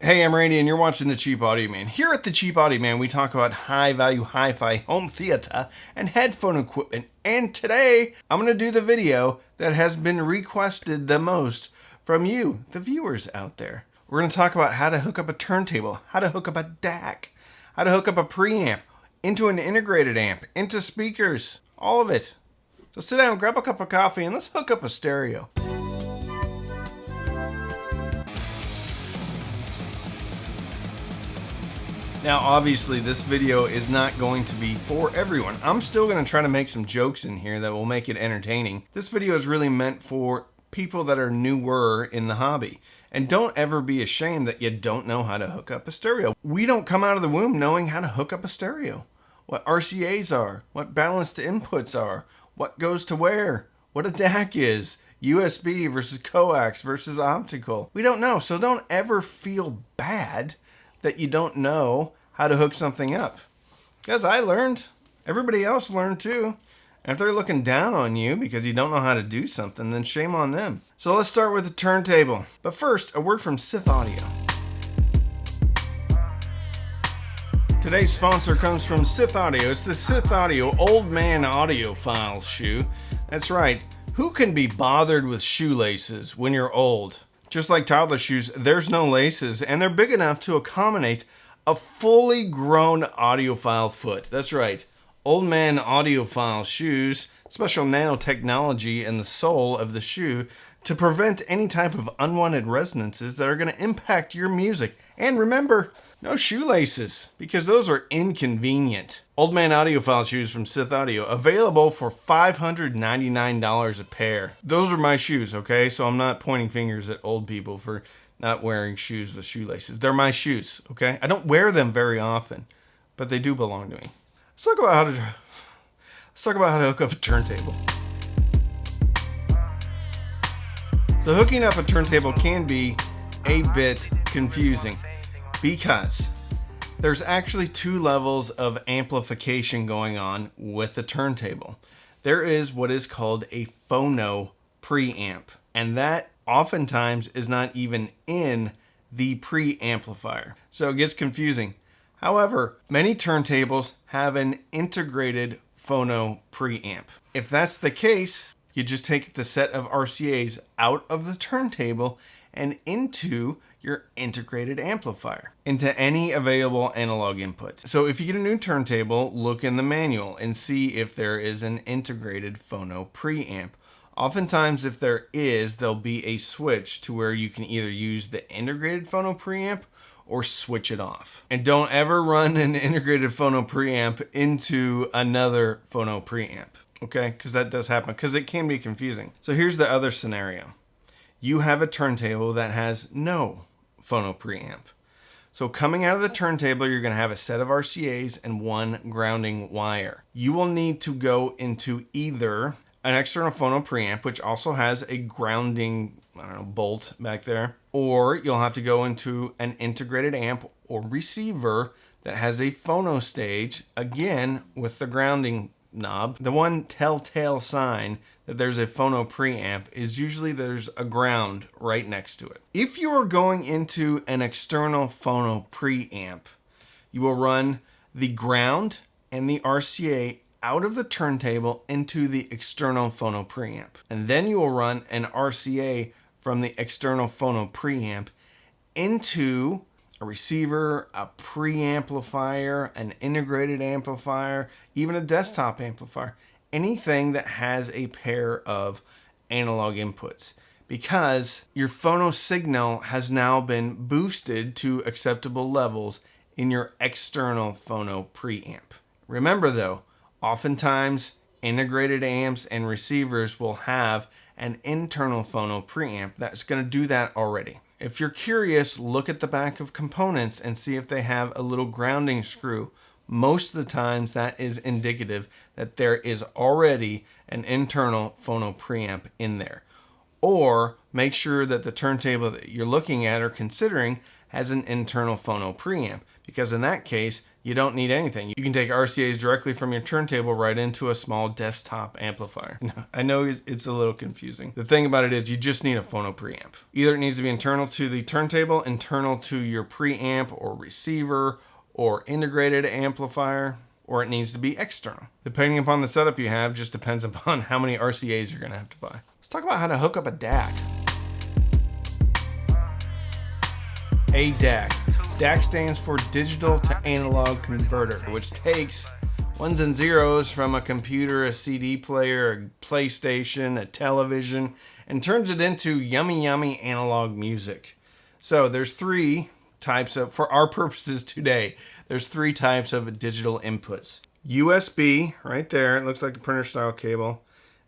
Hey, I'm Randy and you're watching The Cheap Audio Man. Here at The Cheap Audio Man, we talk about high-value hi-fi home theater and headphone equipment. And today, I'm going to do the video that has been requested the most from you, the viewers out there. We're going to talk about how to hook up a turntable, how to hook up a DAC, how to hook up a preamp into an integrated amp, into speakers, all of it. So sit down, grab a cup of coffee, and let's hook up a stereo. Now, obviously, this video is not going to be for everyone. I'm still going to try to make some jokes in here that will make it entertaining. This video is really meant for people that are newer in the hobby. And don't ever be ashamed that you don't know how to hook up a stereo. We don't come out of the womb knowing how to hook up a stereo. What RCAs are, what balanced inputs are, what goes to where, what a DAC is, USB versus coax versus optical. We don't know, so don't ever feel bad that you don't know how to hook something up. Because I learned, everybody else learned too. And if they're looking down on you because you don't know how to do something, then shame on them. So let's start with the turntable. But first, a word from Sith Audio. Today's sponsor comes from Sith Audio. It's the Sith Audio Old Man Audiophile shoe. That's right. Who can be bothered with shoelaces when you're old? Just like toddler shoes, there's no laces, and they're big enough to accommodate a fully grown audiophile foot. That's right. Old Man Audiophile shoes, special nanotechnology in the sole of the shoe to prevent any type of unwanted resonances that are going to impact your music. And remember, no shoelaces, because those are inconvenient. Old Man Audiophile shoes from Sith Audio, available for $599 a pair. Those are my shoes, okay? So I'm not pointing fingers at old people for not wearing shoes with shoelaces. They're my shoes, okay? I don't wear them very often, but they do belong to me. Let's talk about how to hook up a turntable. So hooking up a turntable can be a bit confusing because there's actually two levels of amplification going on with the turntable. There is what is called a phono preamp, and that oftentimes is not even in the preamplifier. So it gets confusing. However, many turntables have an integrated phono preamp. If that's the case, you just take the set of RCAs out of the turntable and into your integrated amplifier, into any available analog input. So if you get a new turntable, look in the manual and see if there is an integrated phono preamp. Oftentimes, if there is, there'll be a switch to where you can either use the integrated phono preamp or switch it off. And don't ever run an integrated phono preamp into another phono preamp, okay? Because that does happen, because it can be confusing. So here's the other scenario. You have a turntable that has no phono preamp. So coming out of the turntable, you're going to have a set of RCAs and one grounding wire. You will need to go into either an external phono preamp, which also has a grounding, bolt back there, or you'll have to go into an integrated amp or receiver that has a phono stage, again with the grounding knob. The one telltale sign that there's a phono preamp is usually there's a ground right next to it. If you are going into an external phono preamp, you will run the ground and the RCA out of the turntable into the external phono preamp. And then you will run an RCA from the external phono preamp into a receiver, a preamplifier, an integrated amplifier, even a desktop amplifier, anything that has a pair of analog inputs, because your phono signal has now been boosted to acceptable levels in your external phono preamp. Remember though, oftentimes integrated amps and receivers will have an internal phono preamp that's going to do that already. If you're curious, look at the back of components and see if they have a little grounding screw. Most of the times that is indicative that there is already an internal phono preamp in there. Or make sure that the turntable that you're looking at or considering has an internal phono preamp, because in that case, You don't need anything. You can take RCAs directly from your turntable right into a small desktop amplifier. I know it's a little confusing. The thing about it is you just need a phono preamp. Either it needs to be internal to the turntable, internal to your preamp or receiver or integrated amplifier, or it needs to be external. Depending upon the setup you have, just depends upon how many RCAs you're gonna have to buy. Let's talk about how to hook up a DAC. A DAC. DAC stands for digital to analog converter, which takes ones and zeros from a computer, a CD player, a PlayStation, a television, and turns it into yummy analog music. So there's three types of, for our purposes today, there's three types of digital inputs. USB, right there, it looks like a printer style cable.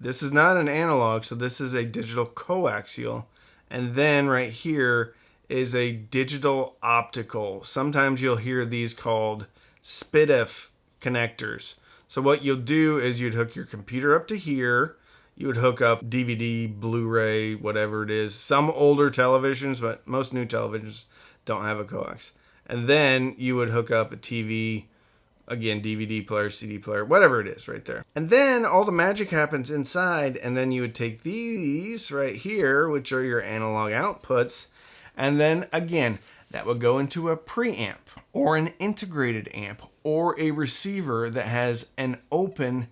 This is not an analog, so this is a digital coaxial. And then right here is a digital optical. Sometimes you'll hear these called SPDIF connectors. So what you'll do is you'd hook your computer up to here. You would hook up DVD, Blu-ray, whatever it is. Some older televisions, but most new televisions don't have a coax. And then you would hook up a TV, again, DVD player, CD player, whatever it is right there. And then all the magic happens inside, and then you would take these right here, which are your analog outputs, and then again, that would go into a preamp or an integrated amp or a receiver that has an open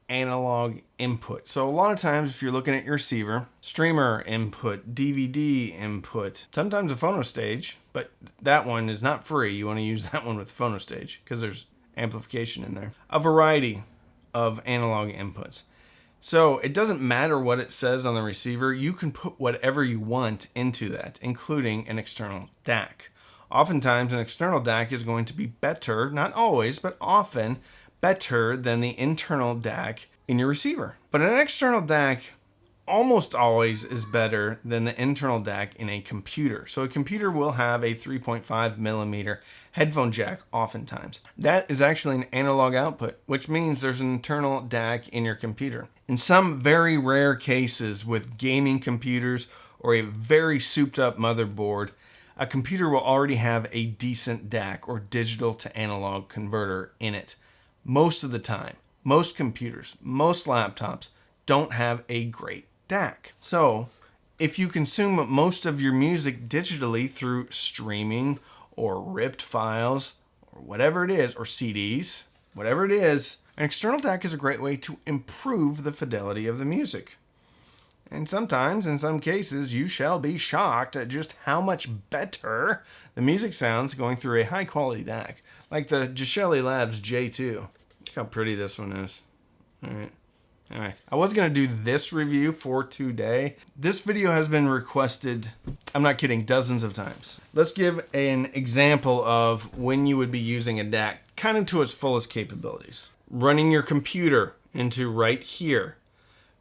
analog input. So a lot of times if you're looking at your receiver, streamer input, DVD input, sometimes a phono stage, but that one is not free. You want to use that one with phono stage because there's amplification in there. A variety of analog inputs. So it doesn't matter what it says on the receiver. You can put whatever you want into that, including an external DAC. Oftentimes an external DAC is going to be better, not always, but often better than the internal DAC in your receiver. But an external DAC almost always is better than the internal DAC in a computer. So a computer will have a 3.5 millimeter headphone jack oftentimes. That is actually an analog output, which means there's an internal DAC in your computer. In some very rare cases with gaming computers or a very souped up motherboard, a computer will already have a decent DAC or digital to analog converter in it. Most of the time, most computers, most laptops don't have a great DAC. So if you consume most of your music digitally through streaming or ripped files or whatever it is, or CDs, whatever it is, an external DAC is a great way to improve the fidelity of the music. And sometimes, in some cases, you shall be shocked at just how much better the music sounds going through a high quality DAC, like the Gishelli Labs J2. Look how pretty this one is. All right. Anyway, I was going to do this review for today. This video has been requested, I'm not kidding, dozens of times. Let's give an example of when you would be using a DAC kind of to its fullest capabilities. Running your computer into right here.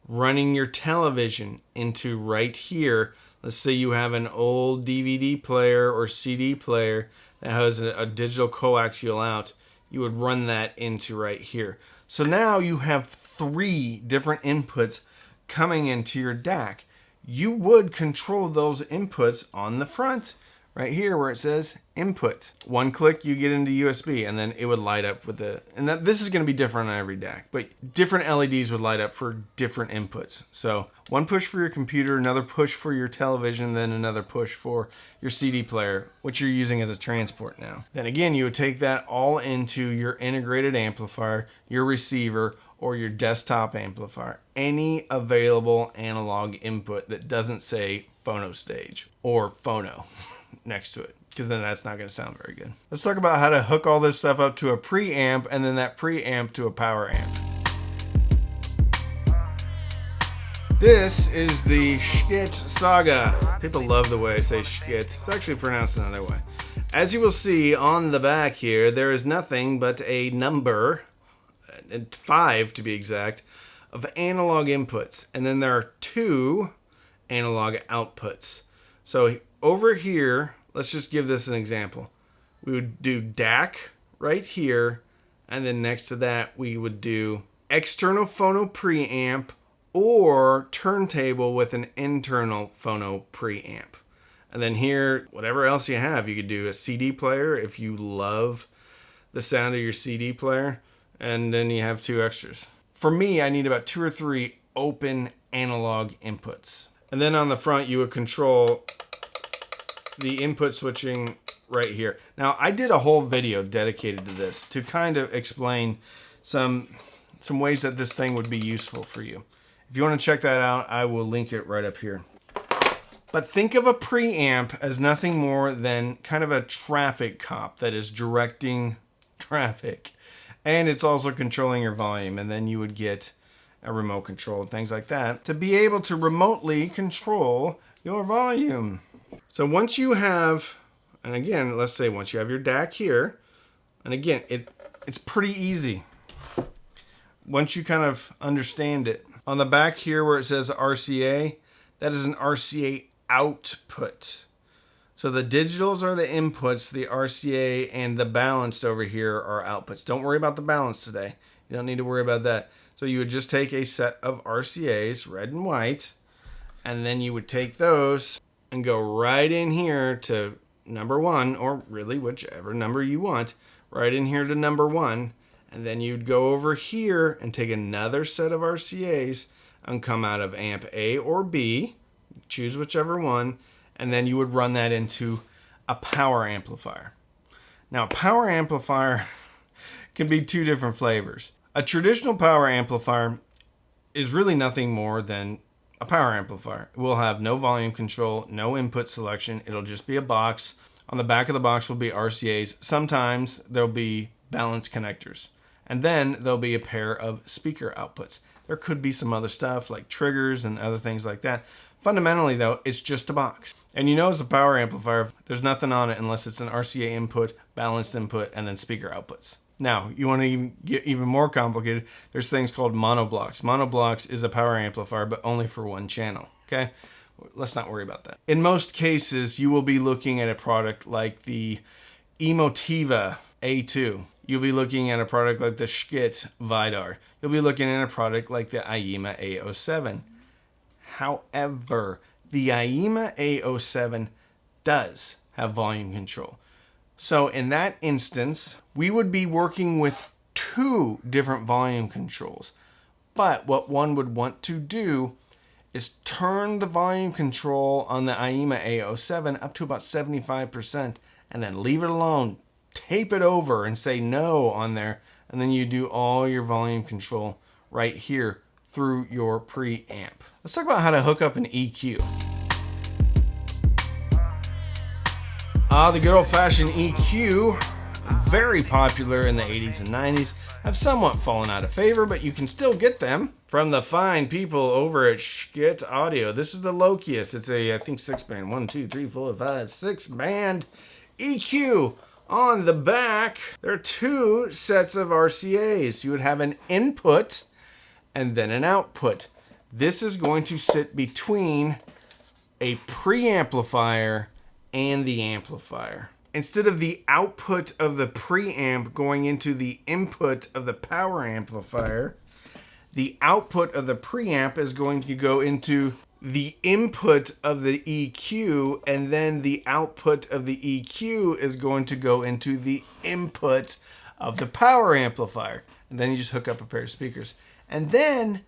Running your television into right here. Let's say you have an old DVD player or CD player that has a digital coaxial out. You would run that into right here. So now you have three different inputs coming into your DAC. You would control those inputs on the front, right here where it says input. One click, you get into USB, and then it would light up with the, and this is going to be different on every DAC, but different LEDs would light up for different inputs. So one push for your computer, another push for your television, then another push for your CD player, which you're using as a transport now. Then again, you would take that all into your integrated amplifier, your receiver, or your desktop amplifier. Any available analog input that doesn't say phono stage or phono next to it, because then that's not going to sound very good. Let's talk about how to hook all this stuff up to a preamp and then that preamp to a power amp. This is the Schkit Saga. People love the way I say Schkit. It's actually pronounced another way. As you will see on the back here, there is nothing but a number, 5 to be exact, of analog inputs. And then there are 2 analog outputs. So over here, let's just give this an example. We would do DAC right here, and then next to that we would do external phono preamp or turntable with an internal phono preamp. And then here, whatever else you have, you could do a CD player if you love the sound of your CD player, and then you have 2 extras. For me, I need about 2 or 3 open analog inputs. And then on the front, you would control the input switching right here. Now, I did a whole video dedicated to this to kind of explain some ways that this thing would be useful for you. If you want to check that out, I will link it right up here. But think of a preamp as nothing more than kind of a traffic cop that is directing traffic. And it's also controlling your volume. And then you would get a remote control and things like that to be able to remotely control your volume. So once you have, and again, let's say once you have your DAC here, and again, it's pretty easy once you kind of understand it. On the back here where it says RCA, that is an RCA output. So the digitals are the inputs, the RCA and the balanced over here are outputs. Don't worry about the balance today. You don't need to worry about that. So you would just take a set of RCAs, red and white, and then you would take those and go right in here to number 1, or really whichever number you want, right in here to number 1. And then you'd go over here and take another set of RCAs and come out of amp A or B, choose whichever one, and then you would run that into a power amplifier. Now, a power amplifier can be 2 different flavors. A traditional power amplifier is really nothing more than a power amplifier. It will have no volume control, no input selection. It'll just be a box. On the back of the box will be RCAs. Sometimes there'll be balanced connectors. And then there'll be a pair of speaker outputs. There could be some other stuff like triggers and other things like that. Fundamentally, though, it's just a box. And you know it's a power amplifier. There's nothing on it unless it's an RCA input, balanced input, and then speaker outputs. Now, you want to even get even more complicated, there's things called monoblocks. Monoblocks is a power amplifier, but only for 1 channel, okay? Let's not worry about that. In most cases, you will be looking at a product like the Emotiva A2. You'll be looking at a product like the Schkit Vidar. You'll be looking at a product like the IEMA A07. However, the IEMA A07 does have volume control. So in that instance, we would be working with 2 different volume controls. But what one would want to do is turn the volume control on the IEMA A07 up to about 75% and then leave it alone. Tape it over and say no on there. And then you do all your volume control right here through your preamp. Let's talk about how to hook up an EQ. The good old-fashioned EQ, very popular in the 80s and 90s, have somewhat fallen out of favor, but you can still get them from the fine people over at Schkit Audio. This is the Lokius. It's a, I think, 6-band, 1, 2, 3, 4, 5, 6-band EQ. On the back, there are 2 sets of RCAs. You would have an input and then an output. This is going to sit between a preamplifier and the amplifier. Instead of the output of the preamp going into the input of the power amplifier, the output of the preamp is going to go into the input of the EQ, and then the output of the EQ is going to go into the input of the power amplifier. And then you just hook up a pair of speakers. And then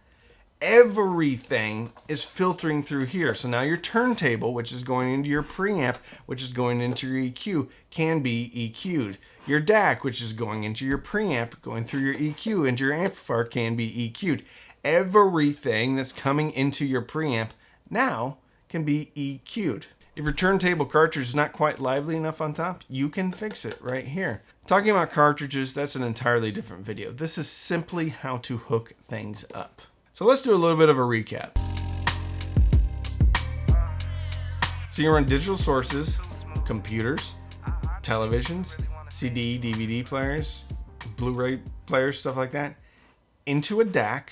everything is filtering through here. So now your turntable, which is going into your preamp, which is going into your EQ, can be EQ'd. Your DAC, which is going into your preamp, going through your EQ into your amplifier, can be EQ'd. Everything that's coming into your preamp now can be EQ'd. If your turntable cartridge is not quite lively enough on top, you can fix it right here. Talking about cartridges, that's an entirely different video. This is simply how to hook things up. So let's do a little bit of a recap. So you run digital sources, computers, televisions, CD, DVD players, Blu-ray players, stuff like that, into a DAC,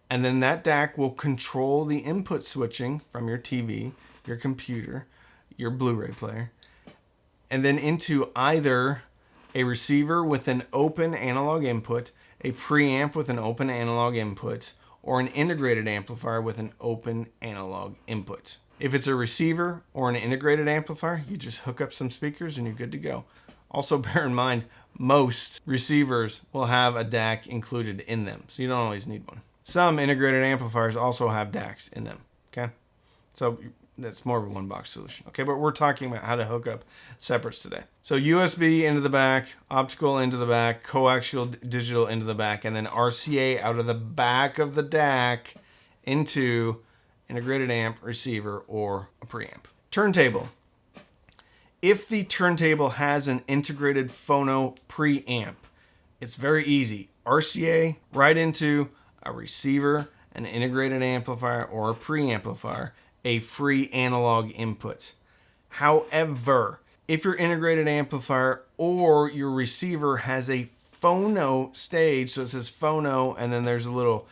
and then that DAC will control the input switching from your TV, your computer, your Blu-ray player, and then into either a receiver with an open analog input, a preamp with an open analog input, or an integrated amplifier with an open analog input. If it's a receiver or an integrated amplifier, you just hook up some speakers and you're good to go. Also bear in mind, most receivers will have a DAC included in them, so you don't always need one. Some integrated amplifiers also have DACs in them, okay? So that's more of a one-box solution, okay? But we're talking about how to hook up separates today. So USB into the back, optical into the back, coaxial digital into the back, and then RCA out of the back of the DAC into integrated amp, receiver, or a preamp. Turntable. If the turntable has an integrated phono preamp, it's very easy. RCA right into a receiver, an integrated amplifier, or a preamplifier, a free analog input. However, if your integrated amplifier or your receiver has a phono stage, so it says phono and then there's a little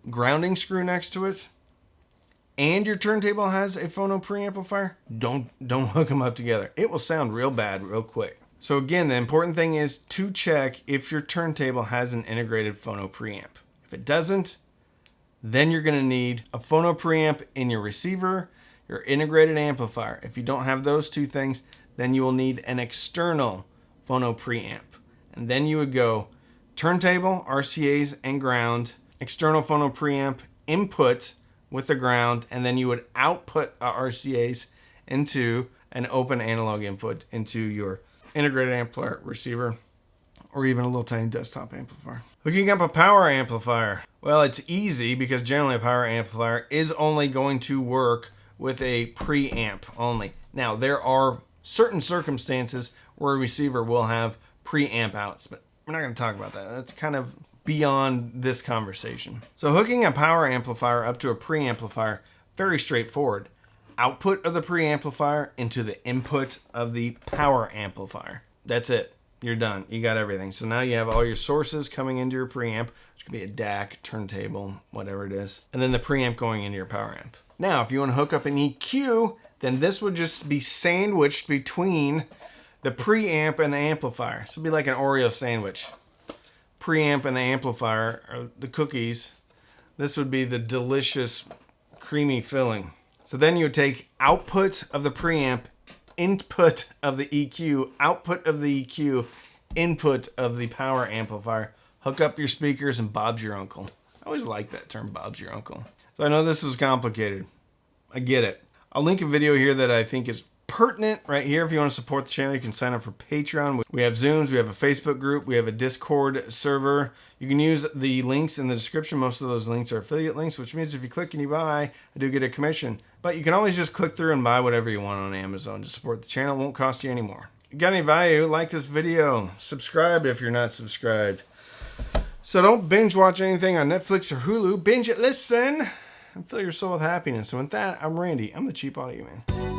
grounding screw next to it, and your turntable has a phono preamplifier, don't hook them up together. It will sound real bad real quick. So again, the important thing is to check if your turntable has an integrated phono preamp. If it doesn't, then you're going to need a phono preamp in your receiver, your integrated amplifier. If you don't have those two things, then you will need an external phono preamp. And then you would go turntable, RCAs, and ground, external phono preamp, input with the ground, and then you would output RCAs into an open analog input into your integrated amplifier, receiver, or even a little tiny desktop amplifier. Hooking up a power amplifier. Well, it's easy because generally a power amplifier is only going to work with a preamp only. Now, there are certain circumstances where a receiver will have preamp outs, but we're not going to talk about that. That's kind of beyond this conversation. So hooking a power amplifier up to a preamplifier, very straightforward. Output of the preamplifier into the input of the power amplifier. That's it. You're done. You got everything. So now you have all your sources coming into your preamp, which could be a DAC, turntable, whatever it is, and then the preamp going into your power amp. Now, if you want to hook up an EQ, then this would just be sandwiched between the preamp and the amplifier. So it'd be like an Oreo sandwich. Preamp and the amplifier are the cookies. This would be the delicious creamy filling. So then you would take output of the preamp, input of the EQ, output of the EQ, input of the power amplifier, hook up your speakers, and Bob's your uncle. I always like that term, Bob's your uncle. So I know this was complicated. I get it. I'll link a video here that I think is pertinent right here. If you want to support the channel, you can sign up for Patreon. We have Zooms, we have a Facebook group, we have a Discord server. You can use the links in the description. Most of those links are affiliate links, which means if you click and you buy, I do get a commission. But you can always just click through and buy whatever you want on Amazon to support the channel. It won't cost you any more. If you got any value, like this video. Subscribe if you're not subscribed. So don't binge watch anything on Netflix or Hulu. Binge it, listen, and fill your soul with happiness. And with that, I'm Randy. I'm the Cheap Audio Man.